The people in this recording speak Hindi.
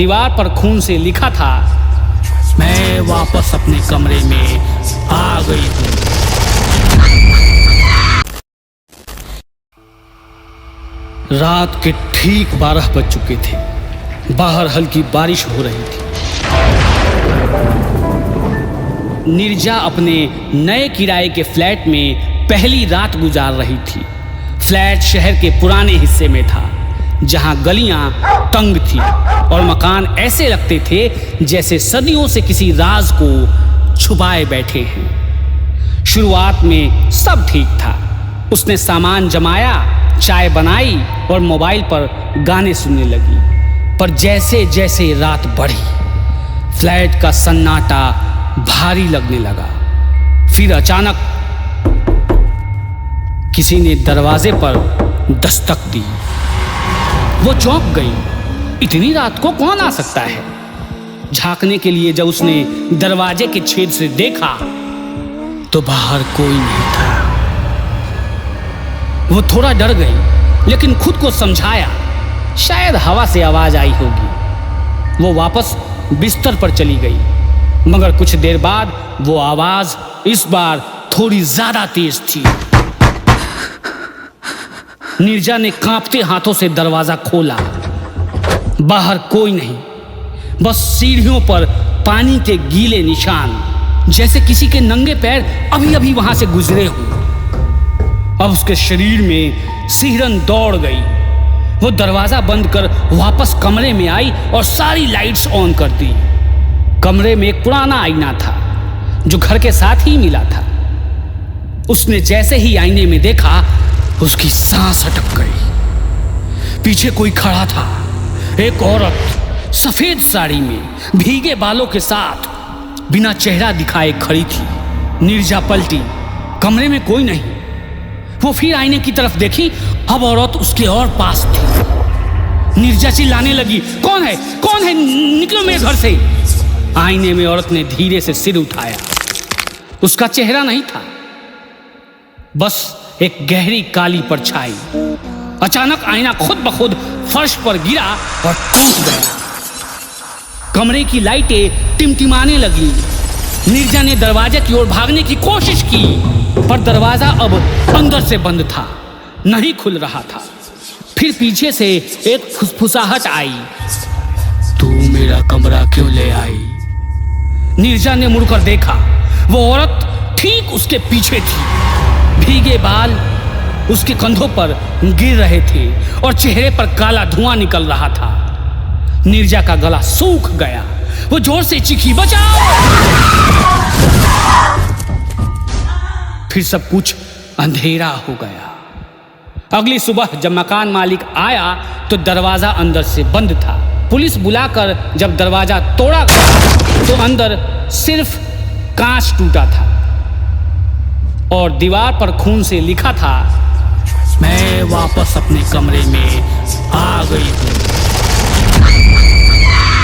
दीवार पर खून से लिखा था, मैं वापस अपने कमरे में आ गई हूँ। रात के ठीक 12 बज चुके थे। बाहर हल्की बारिश हो रही थी। नीरजा अपने नए किराए के फ्लैट में पहली रात गुजार रही थी। फ्लैट शहर के पुराने हिस्से में था, जहां गलियां तंग थी और मकान ऐसे लगते थे जैसे सदियों से किसी राज को छुपाए बैठे हैं। शुरुआत में सब ठीक था। उसने सामान जमाया, चाय बनाई और मोबाइल पर गाने सुनने लगी। पर जैसे जैसे रात बढ़ी, फ्लैट का सन्नाटा भारी लगने लगा। फिर अचानक किसी ने दरवाजे पर दस्तक दी। वो चौंक गई। इतनी रात को कौन आ सकता है? झांकने के लिए जब उसने दरवाजे के छेद से देखा तो बाहर कोई नहीं था। वो थोड़ा डर गई, लेकिन खुद को समझाया शायद हवा से आवाज आई होगी। वो वापस बिस्तर पर चली गई, मगर कुछ देर बाद वो आवाज इस बार थोड़ी ज्यादा तेज थी। नीरजा ने कांपते हाथों से दरवाजा खोला। बाहर कोई नहीं, बस सीढ़ियों पर पानी के गीले निशान, जैसे किसी के नंगे पैर अभी अभी वहां से गुजरे हो। अब उसके शरीर में सिहरन दौड़ गई। वो दरवाजा बंद कर वापस कमरे में आई और सारी लाइट्स ऑन कर दी। कमरे में एक पुराना आईना था जो घर के साथ ही मिला था। उसने जैसे ही आईने में देखा, उसकी सांस अटक गई। पीछे कोई खड़ा था, एक औरत सफेद साड़ी में भीगे बालों के साथ बिना चेहरा दिखाए खड़ी थी। नीरजा पलटी, कमरे में कोई नहीं। वो फिर आईने की तरफ देखी, अब औरत उसके और पास थी। नीरजा चिल्लाने लगी, कौन है, कौन है, निकलो मेरे घर से। आईने में औरत ने धीरे से सिर उठाया। उसका चेहरा नहीं था, बस एक गहरी काली परछाई। अचानक आईना खुद ब खुद फर्श पर गिरा और टूट गया। कमरे की लाइटें टिमटिमाने लगी। नीरजा ने दरवाजे की ओर भागने की कोशिश की, पर दरवाजा अब अंदर से बंद था, नहीं खुल रहा था। फिर पीछे से एक फुसफुसाहट आई, तू मेरा कमरा क्यों ले आई? नीरजा ने मुड़कर देखा, वो औरत ठीक उसके पीछे थी। भीगे बाल उसके कंधों पर गिर रहे थे और चेहरे पर काला धुआं निकल रहा था। नीरजा का गला सूख गया। वो जोर से चीखी, बचाओ! फिर सब कुछ अंधेरा हो गया। अगली सुबह जब मकान मालिक आया तो दरवाजा अंदर से बंद था। पुलिस बुलाकर जब दरवाजा तोड़ा गया तो अंदर सिर्फ कांच टूटा था और दीवार पर खून से लिखा था, मैं वापस अपने कमरे में आ गई हूँ।